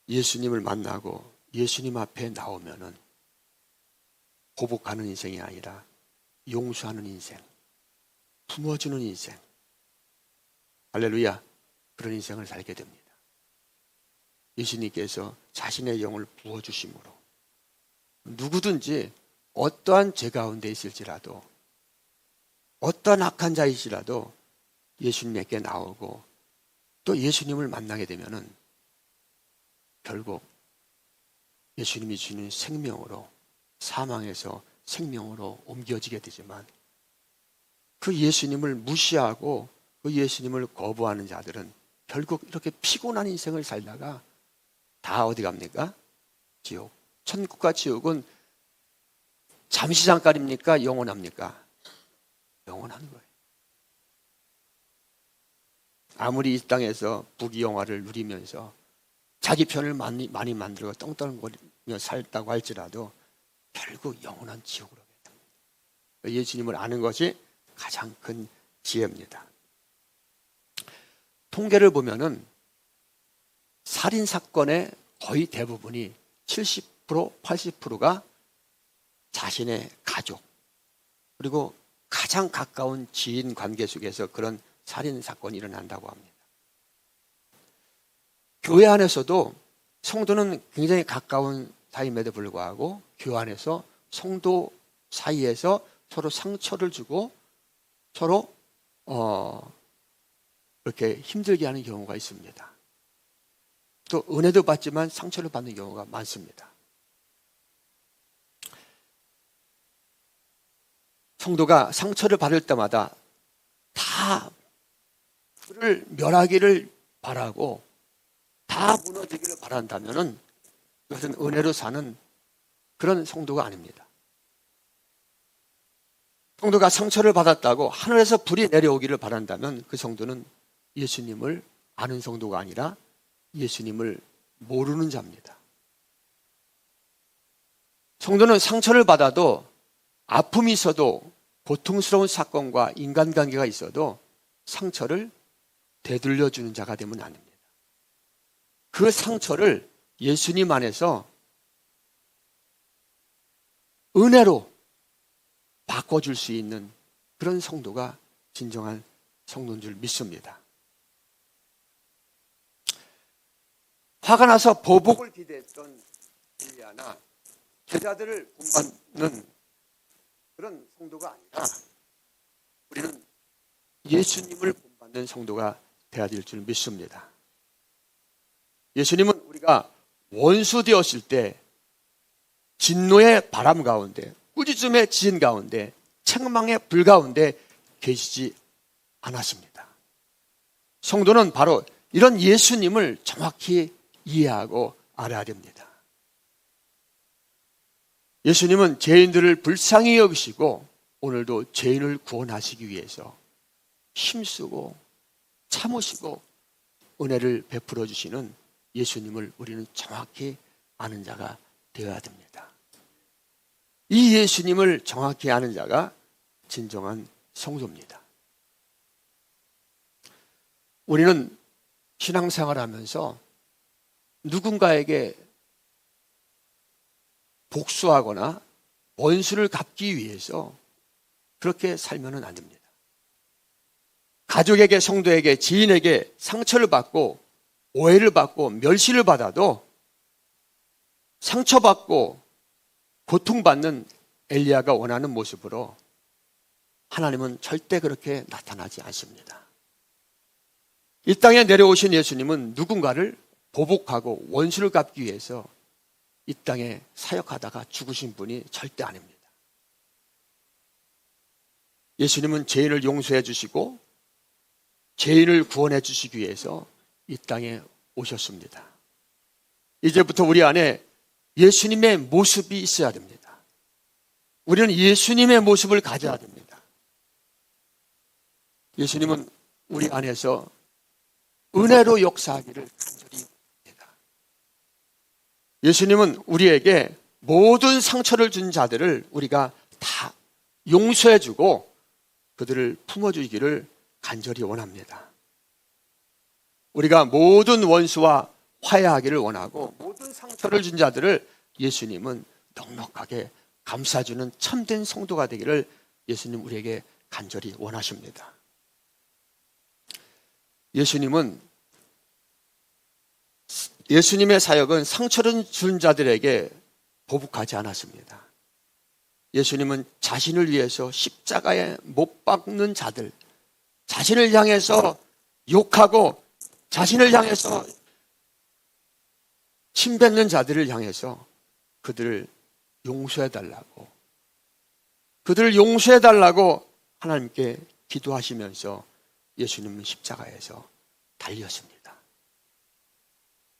예수님을 만나고 예수님 앞에 나오면은 보복하는 인생이 아니라 용서하는 인생, 품어주는 인생, 할렐루야, 그런 인생을 살게 됩니다. 예수님께서 자신의 영을 부어주심으로 누구든지 어떠한 죄 가운데 있을지라도 어떠한 악한 자이시라도 예수님에게 나오고 또 예수님을 만나게 되면은 결국 예수님이 주는 생명으로 사망에서 생명으로 옮겨지게 되지만 그 예수님을 무시하고 그 예수님을 거부하는 자들은 결국 이렇게 피곤한 인생을 살다가 다 어디 갑니까? 지옥. 천국과 지옥은 잠시 잠깐입니까? 영원합니까? 영원한 거예요. 아무리 이 땅에서 부귀영화를 누리면서 자기 편을 많이 만들고 떵떵거리며 살다고 할지라도 결국 영원한 지옥으로 가게 됩니다. 예수님을 아는 것이 가장 큰 지혜입니다. 통계를 보면은 살인 사건의 거의 대부분이 70%, 80%가 자신의 가족 그리고 가장 가까운 지인 관계 속에서 그런 살인 사건이 일어난다고 합니다. 교회 안에서도 성도는 굉장히 가까운 사이임에도 불구하고 교회 안에서 성도 사이에서 서로 상처를 주고 서로 이렇게 힘들게 하는 경우가 있습니다. 또 은혜도 받지만 상처를 받는 경우가 많습니다. 성도가 상처를 받을 때마다 다 그를 멸하기를 바라고 다 무너지기를 바란다면은 그것은 은혜로 사는 그런 성도가 아닙니다. 성도가 상처를 받았다고 하늘에서 불이 내려오기를 바란다면 그 성도는 예수님을 아는 성도가 아니라 예수님을 모르는 자입니다. 성도는 상처를 받아도 아픔이 있어도 고통스러운 사건과 인간관계가 있어도 상처를 되돌려주는 자가 되면 안 됩니다. 그 상처를 예수님 안에서 은혜로 바꿔줄 수 있는 그런 성도가 진정한 성도인 줄 믿습니다. 화가 나서 보복을 기대했던 엘리야나 제자들을 본받는 그런 성도가 아니라 우리는 예수님을 본받는 성도가 되어야 될 줄 믿습니다. 예수님은 우리가 원수 되었을 때 진노의 바람 가운데 꾸짖음의 지진 가운데 책망의 불 가운데 계시지 않았습니다. 성도는 바로 이런 예수님을 정확히 이해하고 알아야 됩니다. 예수님은 죄인들을 불쌍히 여기시고 오늘도 죄인을 구원하시기 위해서 힘쓰고 참으시고 은혜를 베풀어 주시는 예수님을 우리는 정확히 아는 자가 되어야 됩니다. 이 예수님을 정확히 아는 자가 진정한 성도입니다. 우리는 신앙생활하면서 누군가에게 복수하거나 원수를 갚기 위해서 그렇게 살면은 안 됩니다. 가족에게, 성도에게, 지인에게 상처를 받고 오해를 받고 멸시를 받아도 상처받고 고통받는 엘리야가 원하는 모습으로 하나님은 절대 그렇게 나타나지 않습니다. 이 땅에 내려오신 예수님은 누군가를 보복하고 원수를 갚기 위해서 이 땅에 사역하다가 죽으신 분이 절대 아닙니다. 예수님은 죄인을 용서해 주시고 죄인을 구원해 주시기 위해서 이 땅에 오셨습니다. 이제부터 우리 안에 예수님의 모습이 있어야 됩니다. 우리는 예수님의 모습을 가져야 됩니다. 예수님은 우리 안에서 은혜로 역사하기를 간절히 합니다. 예수님은 우리에게 모든 상처를 준 자들을 우리가 다 용서해주고 그들을 품어주기를 간절히 원합니다. 우리가 모든 원수와 화해하기를 원하고 모든 상처를 준 자들을 예수님은 넉넉하게 감싸주는 참된 성도가 되기를 예수님 우리에게 간절히 원하십니다. 예수님의 사역은 상처를 준 자들에게 보복하지 않았습니다. 예수님은 자신을 위해서 십자가에 못 박는 자들, 자신을 향해서 욕하고 자신을 향해서 침뱉는 자들을 향해서 그들을 용서해달라고 하나님께 기도하시면서 예수님은 십자가에서 달렸습니다.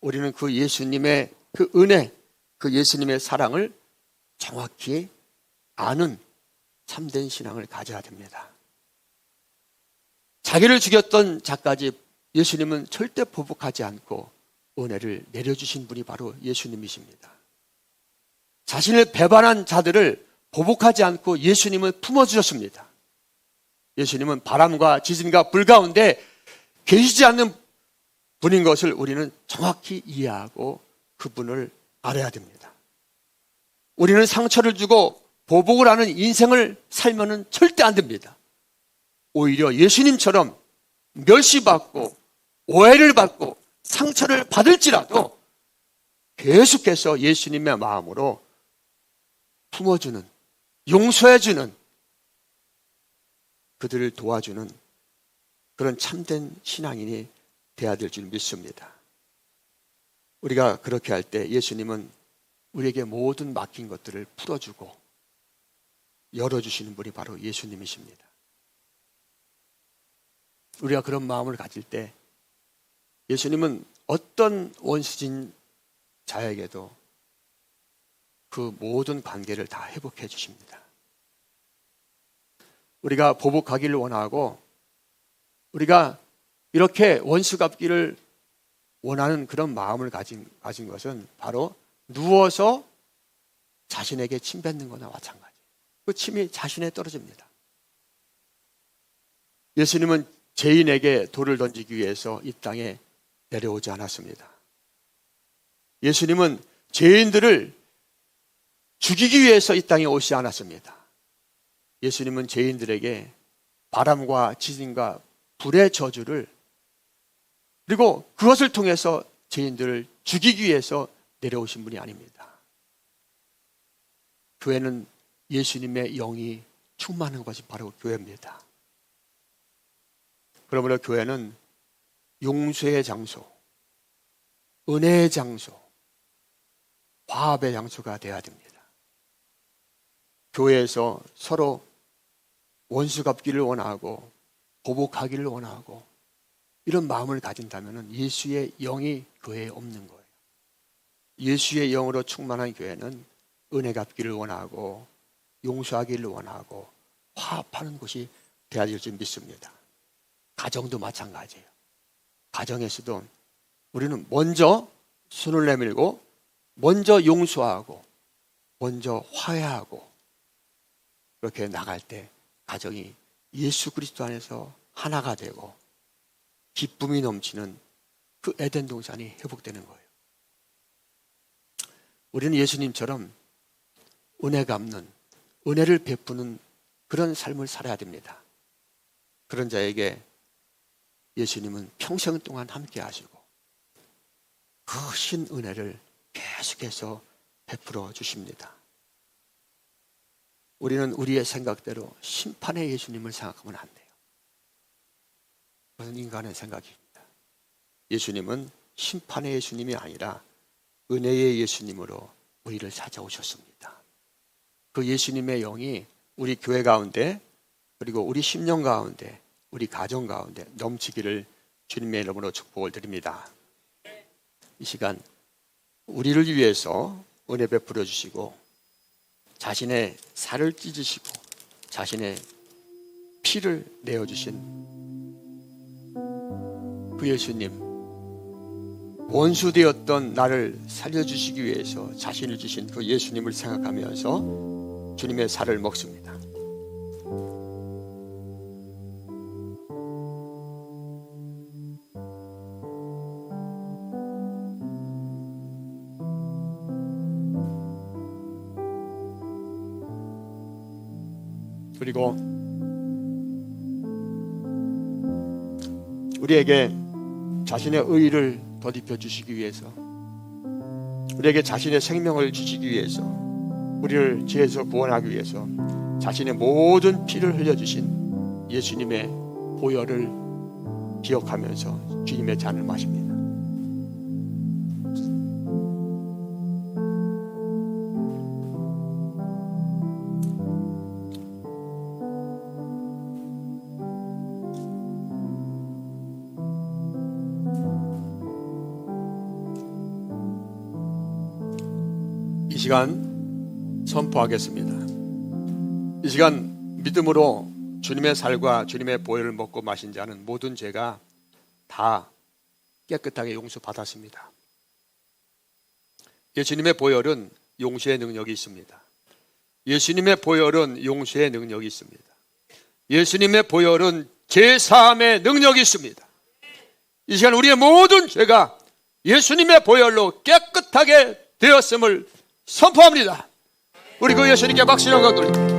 우리는 그 예수님의 그 은혜, 그 예수님의 사랑을 정확히 아는 참된 신앙을 가져야 됩니다. 자기를 죽였던 자까지 예수님은 절대 보복하지 않고 은혜를 내려주신 분이 바로 예수님이십니다. 자신을 배반한 자들을 보복하지 않고 예수님은 품어주셨습니다. 예수님은 바람과 지진과 불 가운데 계시지 않는 분인 것을 우리는 정확히 이해하고 그분을 알아야 됩니다. 우리는 상처를 주고 보복을 하는 인생을 살면은 절대 안 됩니다. 오히려 예수님처럼 멸시받고 오해를 받고 상처를 받을지라도 계속해서 예수님의 마음으로 품어주는 용서해주는, 그들을 도와주는 그런 참된 신앙인이 되어야 될 줄 믿습니다. 우리가 그렇게 할 때 예수님은 우리에게 모든 맡긴 것들을 풀어주고 열어주시는 분이 바로 예수님이십니다. 우리가 그런 마음을 가질 때 예수님은 어떤 원수진 자에게도 그 모든 관계를 다 회복해 주십니다. 우리가 보복하기를 원하고 우리가 이렇게 원수 갚기를 원하는 그런 마음을 가진 것은 바로 누워서 자신에게 침 뱉는 거나 마찬가지예요. 그 침이 자신에 떨어집니다. 예수님은 죄인에게 돌을 던지기 위해서 이 땅에 내려오지 않았습니다. 예수님은 죄인들을 죽이기 위해서 이 땅에 오지 않았습니다. 예수님은 죄인들에게 바람과 지진과 불의 저주를, 그리고 그것을 통해서 죄인들을 죽이기 위해서 내려오신 분이 아닙니다. 교회는 예수님의 영이 충만한 것이 바로 교회입니다. 그러므로 교회는 용서의 장소, 은혜의 장소, 화합의 장소가 되어야 됩니다. 교회에서 서로 원수 갚기를 원하고 보복하기를 원하고 이런 마음을 가진다면 예수의 영이 교회에 없는 거예요. 예수의 영으로 충만한 교회는 은혜 갚기를 원하고 용서하기를 원하고 화합하는 곳이 되어야 될 줄 믿습니다. 가정도 마찬가지예요. 가정에서도 우리는 먼저 손을 내밀고 먼저 용서하고 먼저 화해하고 그렇게 나갈 때 가정이 예수 그리스도 안에서 하나가 되고 기쁨이 넘치는 그 에덴 동산이 회복되는 거예요. 우리는 예수님처럼 은혜 갚는, 은혜를 베푸는 그런 삶을 살아야 됩니다. 그런 자에게 예수님은 평생 동안 함께 하시고 그 신 은혜를 계속해서 베풀어 주십니다. 우리는 우리의 생각대로 심판의 예수님을 생각하면 안 돼요. 그것은 인간의 생각입니다. 예수님은 심판의 예수님이 아니라 은혜의 예수님으로 우리를 찾아오셨습니다. 그 예수님의 영이 우리 교회 가운데 그리고 우리 심령 가운데 우리 가정 가운데 넘치기를 주님의 이름으로 축복을 드립니다. 이 시간 우리를 위해서 은혜 베풀어 주시고 자신의 살을 찢으시고 자신의 피를 내어주신 그 예수님, 원수 되었던 나를 살려주시기 위해서 자신을 주신 그 예수님을 생각하면서 주님의 살을 먹습니다. 그리고 우리에게 자신의 의의를 덧입혀 주시기 위해서 우리에게 자신의 생명을 주시기 위해서 우리를 죄에서 구원하기 위해서 자신의 모든 피를 흘려주신 예수님의 보혈을 기억하면서 주님의 잔을 마십니다. 이 시간 선포하겠습니다. 이 시간 믿음으로 주님의 살과 주님의 보혈을 먹고 마신 자는 모든 죄가 다 깨끗하게 용서받았습니다. 예수님의 보혈은 용서의 능력이 있습니다. 예수님의 보혈은 용서의 능력이 있습니다. 예수님의 보혈은 죄사함의 능력이 있습니다. 이 시간 우리의 모든 죄가 예수님의 보혈로 깨끗하게 되었음을 선포합니다. 우리 그 예수님께 박수 영광 돌립니다.